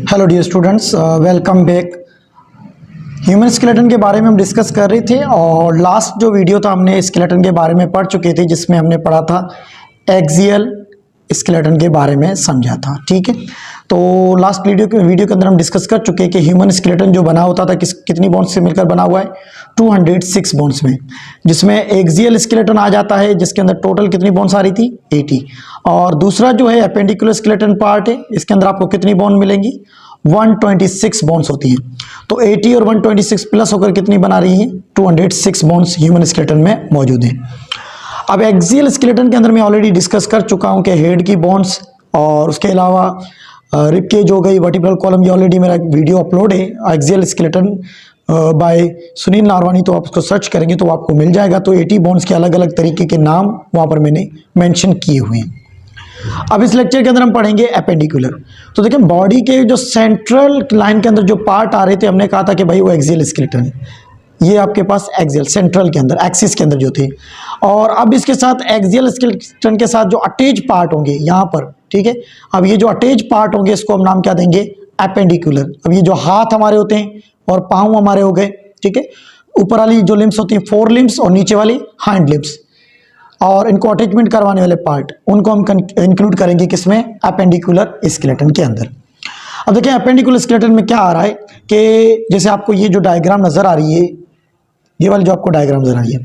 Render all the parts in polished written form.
Hello dear students, welcome back. Human skeleton के बारे में हम डिस्कस कर रहे थे और लास्ट जो वीडियो था हमने स्केलेटन के बारे में पढ़ चुके थे, जिसमें हमने पढ़ा था एक्सियल स्केलेटन के बारे में समझा था। ठीक है, तो लास्ट वीडियो के अंदर हम डिस्कस कर चुके हैं कि ह्यूमन स्केलेटन जो बना होता था कितनी बॉन्ड्स से मिलकर बना हुआ है, 206 बॉन्ड्स में, जिसमें एक्सियल स्केलेटन आ जाता है जिसके अंदर टोटल कितनी बॉन्ड्स आ रही थी, 80। और दूसरा जो है एपेंडिकुलर स्केलेटन पार्ट है, इसके अंदर आपको कितनी बॉन्ड मिलेंगी, 126 बॉन्ड्स होती हैं। तो 80 और 126 प्लस होकर कितनी बना रही हैं, 206 बॉन्ड्स ह्यूमन स्केलेटन में मौजूद हैं। अब एक्सियल स्केलेटन के अंदर मैं ऑलरेडी डिस्कस कर चुका हूं कि हेड की बॉन्ड्स और उसके अलावा रिब केज हो गई, वर्टिब्रल कॉलम, ये ऑलरेडी मेरा वीडियो अपलोड है axial skeleton by Sunil Narwani, तो आप उसको सर्च करेंगे तो आपको मिल जाएगा। तो 80 बॉन्ड्स के अलग अलग तरीके के नाम वहां पर मैंने मेंशन किए हुए हैं। अब इस लेक्चर के अंदर हम पढ़ेंगे एपेंडिकुलर। तो देखें, बॉडी के जो सेंट्रल लाइन के अंदर जो पार्ट आ रहे थे, हमने कहा था कि भाई वो एक्सियल स्केलेटन है। ये आपके पास एक्सियल सेंट्रल के अंदर एक्सिस के अंदर जो थे, और अब इसके साथ एक्सियल स्केलेटन के साथ जो अटैच पार्ट होंगे यहाँ पर, ठीक है। अब ये जो अटैच पार्ट होंगे इसको हम नाम क्या देंगे, एपेंडिकुलर। अब ये जो हाथ हमारे होते हैं और पाँव हमारे हो गए, ठीक है। ऊपर वाली जो लिम्स होती हैं फोर लिम्स और नीचे वाली हाइंड लिम्स, और इनको अटैचमेंट करवाने वाले पार्ट, उनको हम इंक्लूड करेंगे किसमें, एपेंडिकुलर स्केलेटन के अंदर। अब देखें एपेंडिकुलर स्केलेटन में क्या आ रहा है कि जैसे आपको ये जो डायग्राम नजर आ रही है, ये वाली जो आपको डायग्राम नजर आ रही है,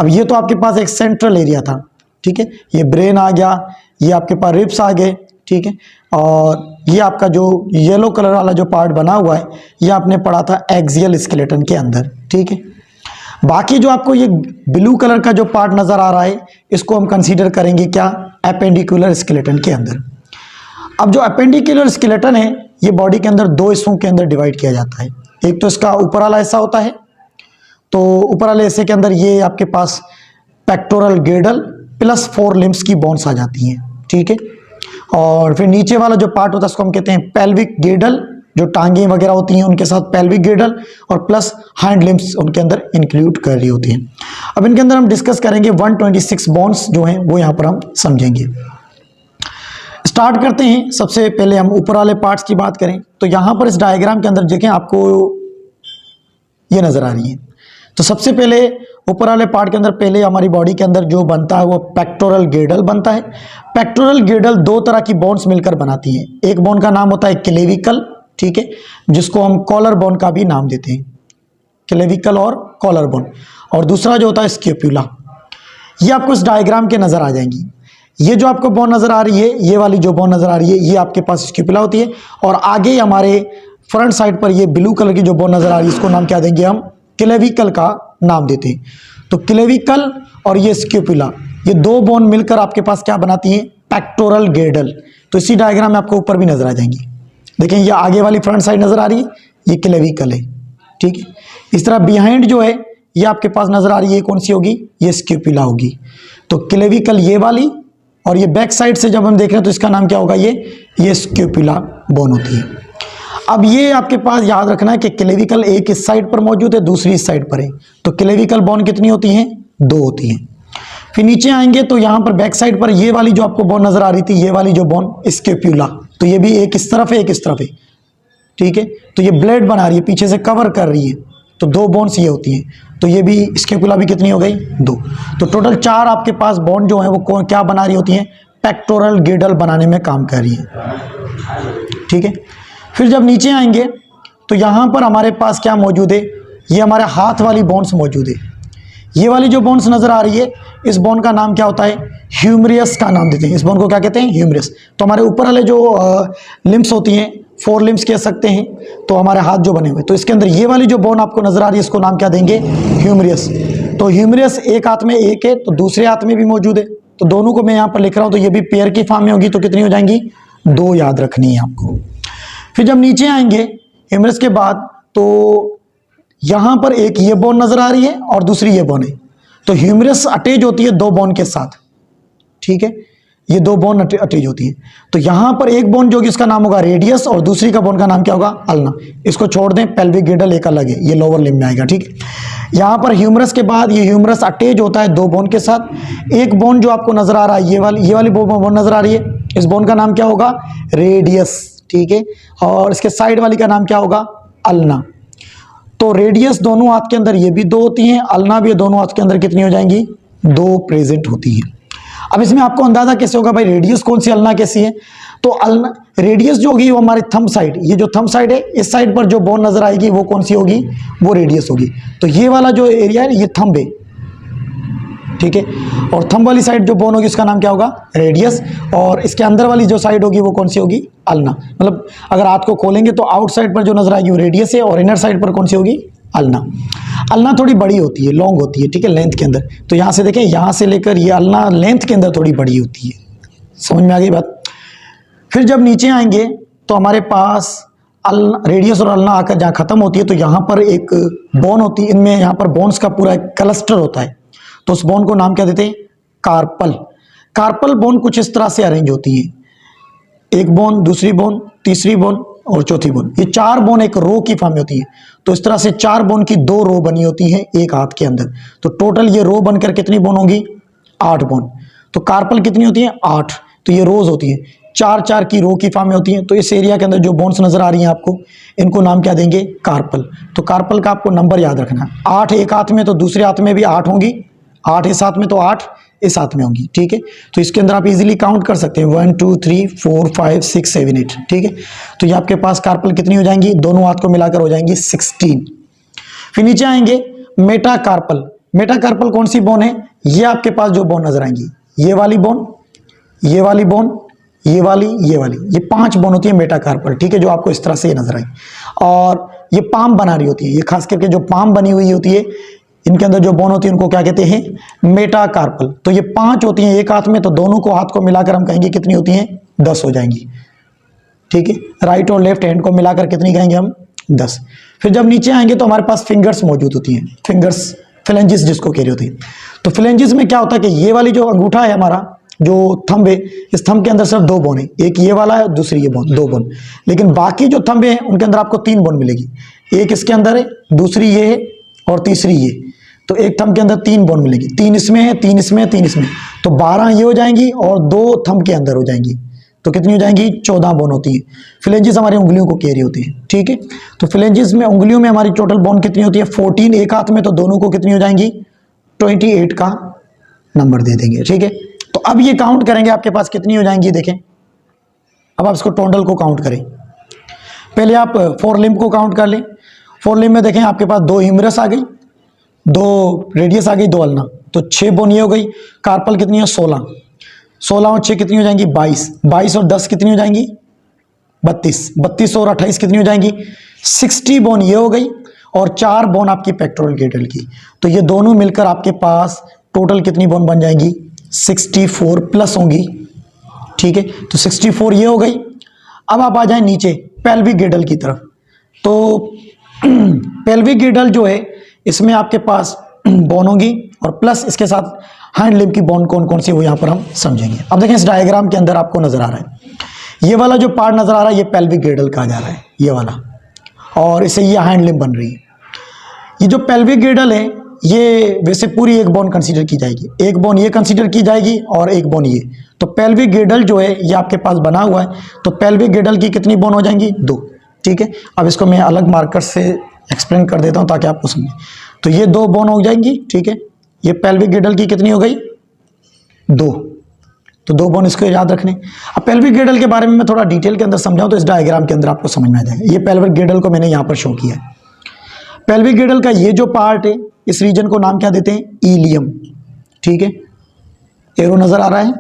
अब ये तो आपके पास एक सेंट्रल एरिया था, ठीक है। ये ब्रेन आ गया, ये आपके पास रिब्स आ गए, ठीक है। और ये आपका जो येलो कलर वाला जो पार्ट बना हुआ है, ये आपने पढ़ा था एक्सियल स्केलेटन के अंदर, ठीक है। बाकी जो आपको ये ब्लू कलर का जो पार्ट नजर आ रहा है, इसको हम कंसीडर करेंगे क्या, एपेंडिकुलर स्केलेटन के अंदर। अब जो एपेंडिकुलर स्केलेटन है, ये बॉडी के अंदर दो हिस्सों के अंदर डिवाइड किया जाता है। एक तो इसका ऊपर वाला हिस्सा होता है, तो ऊपर वाले हिस्से के अंदर ये आपके पास pectoral girdle plus four limbs की बोन्स आ जाती हैं, ठीक है। और फिर नीचे वाला जो पार्ट होता है उसको हम कहते हैं पेल्विक गिर्डल, जो टांगे वगैरह होती हैं उनके साथ पेल्विक गिर्डल, और प्लस हाइंड लिम्स उनके अंदर इंक्लूड कर रही होती हैं। अब इनके अंदर हम डिस्कस करेंगे 126 बोन्स जो हैं वो यहाँ पर हम समझेंगे। स्टार्ट करते हैं। सबसे पहले हम ऊपर वाले पार्ट्स की बात करें तो यहाँ पर इस डायग्राम के अंदर देखें, आपको ये नजर आ रही है। तो सबसे पहले ऊपर वाले पार्ट के अंदर पहले हमारी बॉडी के अंदर जो बनता है वो पेक्टोरल गिर्डल बनता है। पेक्टोरल गिर्डल दो तरह की बोन्स मिलकर बनाती हैं। एक बोन का नाम होता है क्लेविकल, ठीक है, जिसको हम कॉलर बोन का भी नाम देते हैं, क्लेविकल और कॉलर बोन। और दूसरा जो होता है स्क्यूपुला। ये आपको इस डायग्राम के नजर आ जाएंगी। ये जो आपको बोन नजर आ रही है, ये वाली जो बोन नजर आ रही है, ये आपके पास स्क्यूपुला होती है। और आगे हमारे फ्रंट साइड पर ये ब्लू कलर की जो बोन नजर आ रही है, इसको नाम क्या देंगे हम, क्लेविकल का नाम देते हैं। तो क्लेविकल और ये स्क्यूपुला, ये दो बोन मिलकर आपके पास क्या बनाती हैं, पेक्टोरल गिर्डल। तो इसी डायग्राम में आपको ऊपर भी नजर आ जाएंगी। देखें, ये आगे वाली फ्रंट साइड नजर आ रही है, ये क्लेविकल है, ठीक है। इस तरह बिहाइंड जो है ये आपके पास नजर आ रही है, कौन सी होगी, ये स्क्यूपुला होगी। तो क्लेविकल ये वाली, और ये बैक साइड से जब हम देख रहे हैं तो इसका नाम क्या होगा, ये स्क्यूपुला बोन होती है। अब ये आपके पास याद रखना है कि क्लेविकल एक इस साइड पर मौजूद है, दूसरी इस साइड पर है। तो क्लेविकल बोन कितनी होती हैं, दो होती हैं। फिर नीचे आएंगे तो यहाँ पर बैक साइड पर ये वाली जो आपको बोन नजर आ रही थी, ये वाली जो बोन स्क्यूपुला, तो ये भी एक इस तरफ है एक इस तरफ है, ठीक है। तो ये ब्लेड बना रही है, पीछे से कवर कर रही है, तो दो बोन्स ये होती हैं। तो ये भी स्क्यूपुला भी कितनी हो गई, दो। तो टोटल चार आपके पास बोन जो है वो क्या बना रही होती हैं, पेक्टोरल गिर्डल बनाने में काम कर रही है, ठीक है। फिर जब नीचे आएंगे तो यहाँ पर हमारे पास क्या मौजूद है, ये हमारे हाथ वाली बोन्स मौजूद है। ये वाली जो बोन्स नजर आ रही है, इस बोन का नाम क्या होता है, ह्यूमरियस का नाम देते हैं। इस बोन को क्या कहते हैं, ह्यूमरियस। तो हमारे ऊपर वाले जो लिम्स होती हैं, फोर लिम्स कह सकते हैं, तो हमारे हाथ जो बने हुए, तो इसके अंदर ये वाली जो बोन आपको नजर आ रही है, इसको नाम क्या देंगे, ह्यूमरियस। तो ह्यूमरियस एक हाथ में एक है, तो दूसरे हाथ में भी मौजूद है। तो दोनों को मैं यहाँ पर लिख रहा हूँ, तो ये भी पेयर की फॉर्म में होगी, तो कितनी हो जाएंगी, दो याद रखनी है आपको। फिर जब नीचे आएंगे ह्यूमरस के बाद, तो यहां पर एक ये बोन नजर आ रही है और दूसरी ये बोन है। तो ह्यूमरस अटैच होती है दो बोन के साथ, ठीक है। ये दो बोन अटैच होती है। तो यहां पर एक बोन जो कि इसका नाम होगा रेडियस, और दूसरी का बोन का नाम क्या होगा, अल्ना। इसको छोड़ दें, पेल्विक गिर्डल एक अलग है, ये लोअर लिम्ब में आएगा, ठीक है। यहां पर ह्यूमरस के बाद ये ह्यूमरस अटैच होता है दो बोन के साथ। एक बोन जो आपको नजर आ रहा है, ये वाली बोन नजर आ रही है, इस बोन का नाम क्या होगा, रेडियस, ठीक है, और इसके साइड वाली का नाम क्या होगा, अल्ना। तो रेडियस दोनों हाथ के अंदर ये भी 2 होती हैं, अल्ना भी दोनों हाथ के अंदर कितनी हो जाएंगी, 2 प्रेजेंट होती हैं। अब इसमें आपको अंदाजा कैसे होगा भाई रेडियस कौन सी, अल्ना कैसी है, तो अल्ना रेडियस जो होगी वो हमारे थंब साइड, ये जो थंब साइड है इस साइड पर जो बोन नजर आएगी वो कौन सी होगी, वो रेडियस होगी। तो ये वाला जो एरिया है ये थंब है, ठीक है, और थंब वाली साइड जो बोन होगी उसका नाम क्या होगा, रेडियस, और इसके अंदर वाली जो साइड होगी वो कौन सी होगी, अल्ना। मतलब अगर हाथ को खोलेंगे तो आउटसाइड पर जो नजर आएगी वो रेडियस है और इनर साइड पर कौन सी होगी, अल्ना। अल्ना थोड़ी बड़ी होती है, लॉन्ग होती है, ठीक है, लेंथ के अंदर। तो यहाँ से देखें, यहाँ से लेकर ये अल्ना लेंथ के अंदर थोड़ी बड़ी होती है। समझ में आ गई बात। फिर जब नीचे आएंगे तो हमारे पास रेडियस और अल्ना आकर जहाँ खत्म होती है तो यहाँ पर एक बोन होती है, इनमें यहाँ पर बोन्स का पूरा एक क्लस्टर होता है। तो उस बोन को नाम क्या देते हैं, कार्पल। कार्पल बोन कुछ इस तरह से अरेंज होती है, एक बोन, दूसरी बोन, तीसरी बोन और चौथी बोन। ये 4 बोन एक रो की फॉर्म में होती है। तो इस तरह से 4 बोन की 2 रो बनी होती है एक हाथ के अंदर। तो टोटल ये रो बनकर कितनी बोन होगी, 8 बोन। तो कार्पल कितनी होती है, 8। तो ये रोज होती है, 4-4 की रो की फॉर्म में होती है। तो इस एरिया के अंदर जो बोन्स नजर आ रही हैं आपको, इनको नाम क्या देंगे, कार्पल। तो कार्पल का आपको नंबर याद रखना है, 8 एक हाथ में तो दूसरे हाथ में भी 8 होंगी, 8 इस हाथ में तो 8 इस हाथ में होंगी, ठीक है। तो इसके अंदर आप इजीली काउंट कर सकते हैं 1 2 3 4 5 6 7 8, ठीक है। तो ये आपके पास कार्पल कितनी हो जाएंगी, दोनों हाथ को मिलाकर हो जाएंगी 16। फिर नीचे आएंगे मेटाकार्पल। मेटाकार्पल कौन सी बोन है, ये आपके पास जो बोन नजर आएंगी, ये वाली बोन, ये वाली बोन, ये वाली, ये 5 बोन होती है मेटाकार्पल, ठीक है, जो आपको इस तरह से नजर आई। और ये पाम बना रही होती है, ये खास करके जो पाम बनी हुई होती है इनके अंदर जो बोन होती है उनको क्या कहते हैं, मेटाकार्पल। तो ये 5 होती हैं एक हाथ में, तो दोनों को हाथ को मिलाकर हम कहेंगे कितनी होती हैं, 10 हो जाएंगी, ठीक है। राइट और लेफ्ट हैंड को मिलाकर कितनी कहेंगे हम, 10। फिर जब नीचे आएंगे तो हमारे पास फिंगर्स मौजूद होती हैं, फिंगर्स, फ्लेंजिस जिसको कह रही होती है। तो फ्लेंजिस में क्या होता है कि ये वाली जो अंगूठा है हमारा, जो थंब है, इस थंब के अंदर सिर्फ 2 बोन है, एक ये वाला है, दूसरी ये बोन, 2 बोन। लेकिन बाकी जो थंब है उनके अंदर आपको 3 बोन मिलेगी, एक इसके अंदर है, दूसरी ये है और तीसरी ये। तो एक थंब के अंदर 3 बोन मिलेगी, 3 इसमें है, 3 इसमें है, 3 इसमें। तो 12 ये हो जाएंगी और 2 थंब के अंदर हो जाएंगी, तो कितनी हो जाएंगी, 14 बोन होती है। फ्लेंजिस हमारी उंगलियों को कैरी होती है, ठीक है। तो फ्लेंजिस में, उंगलियों में हमारी टोटल बोन कितनी होती है, 14 एक हाथ में, तो दोनों को कितनी हो जाएंगी, 28 का नंबर दे देंगे, ठीक है। तो अब ये काउंट करेंगे आपके पास कितनी हो जाएंगी, देखें। अब आप इसको टोटल को काउंट करें। पहले आप 4 लिम्ब को काउंट कर लें। 4 लिम्ब में देखें आपके पास 2 ह्यूमरस आ गई, 2 रेडियस आ गई, 2 अल्ना, तो 6 बोन ये हो गई। कार्पल कितनी है, 16, 16 और 6 कितनी हो जाएंगी, 22, 22 और 10 कितनी हो जाएंगी, 32, 32 और 28 कितनी हो जाएंगी, 60 बोन ये हो गई। और 4 बोन आपकी पेक्टोरल गिल्डल की। तो ये दोनों मिलकर आपके पास टोटल कितनी बोन बन जाएंगी, 64 प्लस होंगी, ठीक है। तो 64 ये हो गई। अब आप आ जाएं नीचे पेल्विक गिल्डल की तरफ। तो पेल्विक गिल्डल जो है इसमें आपके पास बोन होगी और प्लस इसके साथ हैंड लिम्ब की बोन कौन कौन सी वो यहाँ पर हम समझेंगे। अब देखें इस डायग्राम के अंदर आपको नजर आ रहा है, ये वाला जो पार्ट नजर आ रहा है ये पेल्विक गिल्डल कहा जा रहा है, ये वाला, और इसे ये हैंड लिम्ब बन रही है। ये जो पेल्विक गिल्डल है ये वैसे पूरी एक बोन कंसीडर की जाएगी, एक बोन ये कंसीडर की जाएगी और एक बोन ये। तो पेल्विक गिल्डल जो है ये आपके पास बना हुआ है, तो पेल्विक गिल्डल की कितनी बोन हो जाएंगी, 2, ठीक है। अब इसको मैं अलग मार्कर से एक्सप्लेन कर देता हूं ताकि आपको समझे। तो ये 2 बोन हो जाएंगी, ठीक है। ये पेल्विक गिल्डल की कितनी हो गई, 2, तो 2 बोन इसको याद रखने। अब पेल्विक गिल्डल के बारे में मैं थोड़ा डिटेल के अंदर समझाऊं तो इस डायग्राम के अंदर आपको समझ में आ जाएगा। ये पेल्विक गिल्डल को मैंने यहाँ पर शो किया है। पेल्विक गिल्डल का ये जो पार्ट है इस रीजन को नाम क्या देते हैं, इलियम, ठीक है, एरो नजर आ रहा है।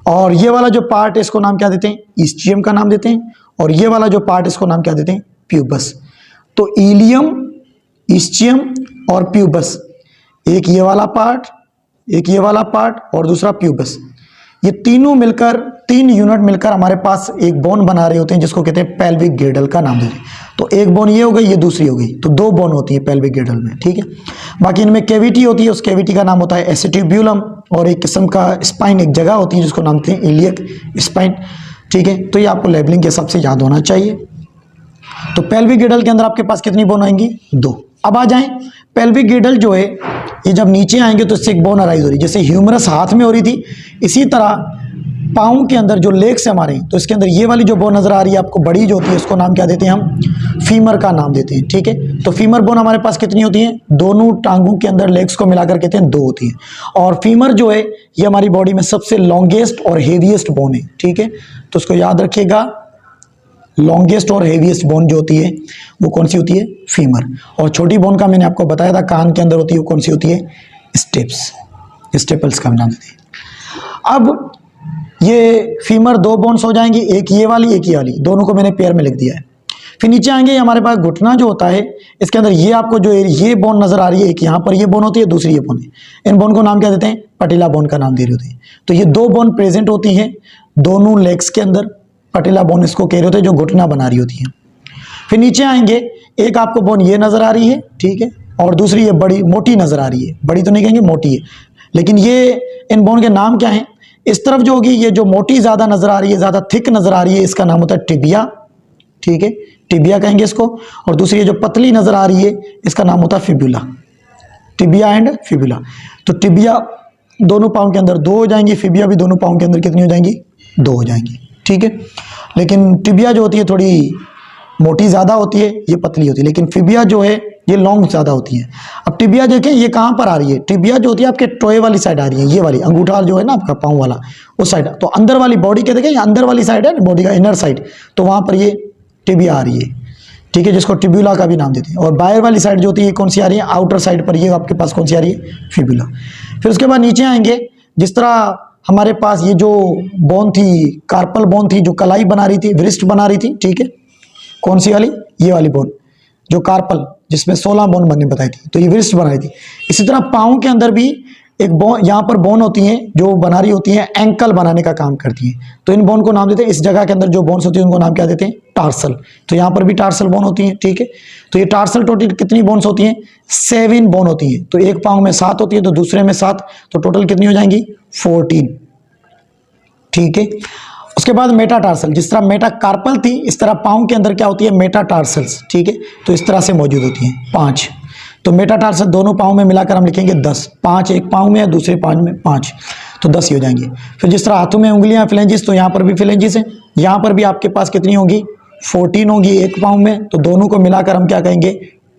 और ये वाला जो पार्ट है इसको नाम क्या देते हैं, इस्चियम का नाम देते हैं। और ये वाला जो पार्ट इसको नाम क्या देते हैं, प्यूबस। तो इलियम, इस्चियम और प्यूबस, एक ये वाला पार्ट, एक ये वाला पार्ट और दूसरा प्यूबस, ये तीनों मिलकर 3 यूनिट मिलकर हमारे पास एक बोन बना रहे होते हैं जिसको कहते हैं पेल्विक गिल्डल का नाम देते हैं। तो एक बोन ये हो गई, ये दूसरी हो गई, तो 2 बोन होती है पेल्विक गिल्डल में, ठीक है। बाकी इनमें कैविटी होती है, उस कैविटी का नाम होता है एसिटिब्यूलम, और एक किस्म का स्पाइन, एक जगह होती है जिसको नाम देते हैं इलियक स्पाइन, ठीक है। तो ये आपको लेबलिंग के हिसाब से याद होना चाहिए। तो पेल्विक गिल्डल के अंदर आपके पास कितनी बोन आएंगी, 2। अब आ जाएं, पेल्विक गिल्डल जो है ये जब नीचे आएंगे तो इससे एक बोन अराइज हो रही है, जैसे ह्यूमरस हाथ में हो रही थी, इसी तरह पाँव के अंदर जो लेग्स है हमारे, तो इसके अंदर ये वाली जो बोन नजर आ रही है आपको बड़ी जो होती है, उसको नाम क्या देते हैं हम? फीमर का नाम देते हैं। ठीक है, तो फीमर बोन हमारे पास कितनी होती है? दोनों टांगों के अंदर लेग्स को मिलाकर कहते हैं 2 होती है। और फीमर जो है ये हमारी बॉडी में सबसे लॉन्गेस्ट और हेवीएस्ट बोन है। ठीक है, तो उसको याद रखिएगा, लॉन्गेस्ट और हेवीएस्ट बोन जो होती है वो कौन सी होती है? फीमर। और छोटी बोन का मैंने आपको बताया था कान के अंदर होती है, वो कौन सी होती है? स्टेपल्स का नाम देते हैं। अब ये फीमर 2 बोन्स हो जाएंगी, एक ये वाली एक ये वाली, दोनों को मैंने पेयर में लिख दिया है। फिर नीचे आएंगे, हमारे पास घुटना जो होता है, इसके अंदर ये आपको जो ये बोन नजर आ रही है, एक यहाँ पर ये बोन होती है, दूसरी ये बोन है। इन बोन को नाम क्या देते हैं? पटिला बोन का नाम दे रहे होते हैं। तो ये 2 बोन प्रेजेंट होती हैं दोनों लेग्स के अंदर, पटिला बोन इसको कह रहे होते हैं, जो घुटना बना रही होती है। फिर नीचे आएंगे, एक आपको बोन ये नजर आ रही है, ठीक है, और दूसरी ये बड़ी मोटी नजर आ रही है, बड़ी तो नहीं कहेंगे, मोटी है। लेकिन ये इन बोन के नाम क्या है? इस तरफ जो होगी ये जो मोटी ज्यादा नजर आ रही है, ज्यादा थिक नजर आ रही है, इसका नाम होता है टिबिया। ठीक है, टिबिया कहेंगे इसको। और दूसरी ये जो पतली नजर आ रही है, इसका नाम होता है फिबुला। Tibia and fibula. तो टिबिया दोनों पाँव के अंदर 2 हो जाएंगी, फिबिया भी दोनों पाँव के अंदर कितनी हो जाएंगी? 2 हो जाएंगी। ठीक है, लेकिन टिबिया जो होती है थोड़ी मोटी ज़्यादा होती है, ये पतली होती है, लेकिन फिबिया जो है ये लॉन्ग ज़्यादा होती है। अब टिबिया देखें ये कहाँ पर आ रही है? टिबिया जो होती है आपके टोए वाली साइड आ रही है, ये वाली अंगूठा जो है ना आपका पाँव वाला, उस साइड। तो अंदर वाली बॉडी के देखें, ये अंदर वाली साइड है बॉडी का, इनर साइड, तो वहाँ पर ये टिबिया आ रही है। ठीक है, जिसको टिब्यूला का भी नाम देते हैं। और बाहर वाली साइड जो होती है कौन सी आ रही है? आउटर साइड पर ये आपके पास कौन सी आ रही है? फिबुला। फिर उसके बाद नीचे आएंगे, जिस तरह हमारे पास ये जो बोन थी, कार्पल बोन थी, जो कलाई बना रही थी, व्रिस्ट बना रही थी। ठीक है, कौन सी वाली? ये वाली बोन, जो कार्पल, जिसमें 16 बोन मैंने बताई थी, तो ये व्रिस्ट बना रही थी। इसी तरह पाँव के अंदर भी एक बोन, यहाँ पर बोन होती हैं जो बना रही होती हैं, एंकल बनाने का काम करती हैं। तो इन बोन को नाम देते हैं, इस जगह के अंदर जो बोन्स होती हैं उनको नाम क्या देते हैं? टार्सल। तो यहाँ पर भी टार्सल बोन होती हैं। ठीक है, तो ये टार्सल टोटल कितनी बोन्स होती हैं? 7 बोन होती हैं। तो एक पाँव में 7 होती है, तो दूसरे में 7, तो टोटल कितनी हो जाएंगी? 14। ठीक है, उसके बाद मेटाटार्सल, जिस तरह मेटाकार्पल थी, इस तरह पाँव के अंदर क्या होती है? मेटाटार्सल्स। ठीक है, तो इस तरह से मौजूद होती हैं 5। तो मेटाटार्सल दोनों पाँव में मिलाकर हम लिखेंगे 10। 5 एक पाँव में है, दूसरे पाँव में 5, तो 10 ही हो जाएंगे। फिर जिस तरह हाथों में उंगलियां फ्लेंजिस, तो यहाँ पर भी फ्लेंजिस है, यहाँ पर भी आपके पास कितनी होगी? 14 होगी एक पाँव में, तो दोनों को मिलाकर हम क्या कहेंगे?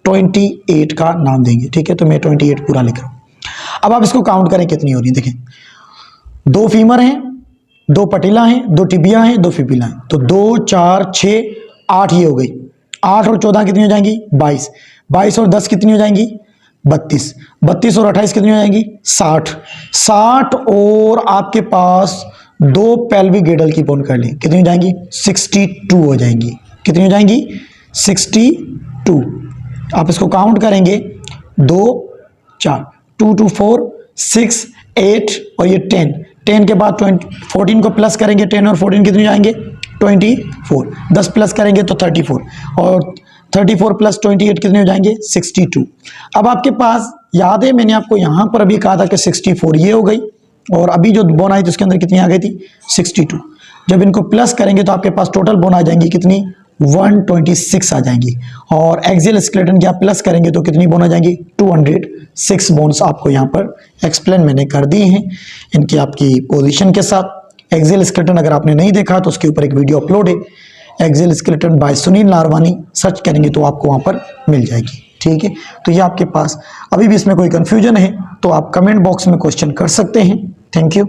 28 का नाम देंगे। ठीक है, तो मैं 28 पूरा लिख रहा हूँ। अब आप इसको काउंट करें कितनी हो रही है। देखें, 2 फीमर हैं, 2 पटिला हैं, 2 टिबिया हैं, 2 फिबिला हैं, तो 2 4 6 8 ये हो गई। 8 और 14 कितनी हो जाएंगी? 22। 22 और 10 कितनी हो जाएंगी? 32। 32 और 28 कितनी हो जाएंगी? 60। 60 और आपके पास 2 पेल्विक गिडल की बोन कर लें, कितनी हो जाएंगी? 62 हो जाएंगी। कितनी हो जाएंगी? 62। आप इसको काउंट करेंगे, 2 4 2 2 4 6 8 और ये 10 के बाद 14 को प्लस करेंगे, 10 और 14 कितनी हो जाएंगे? 24। 10 प्लस करेंगे तो 34, और 34 प्लस 28 कितने हो जाएंगे? 62। अब आपके पास याद है मैंने आपको यहाँ पर अभी कहा था कि 64 ये हो गई, और अभी जो बोन आई थी उसके अंदर कितनी आ गई थी? 62। जब इनको प्लस करेंगे तो आपके पास टोटल बोन आ जाएंगी कितनी? 126 आ जाएंगी। और एक्सियल स्केलेटन की आप प्लस करेंगे तो कितनी बोन आ जाएंगी? 206 बोन्स आपको यहाँ पर एक्सप्लेन मैंने कर दी हैं, इनकी आपकी पोजीशन के साथ। एक्सियल स्केलेटन अगर आपने नहीं देखा तो उसके ऊपर एक वीडियो अपलोड है, axial skeleton by Sunil Narwani, search करेंगे तो आपको वहाँ पर मिल जाएगी। ठीक है, तो ये आपके पास अभी भी इसमें कोई कन्फ्यूजन है तो आप कमेंट बॉक्स में क्वेश्चन कर सकते हैं। Thank you.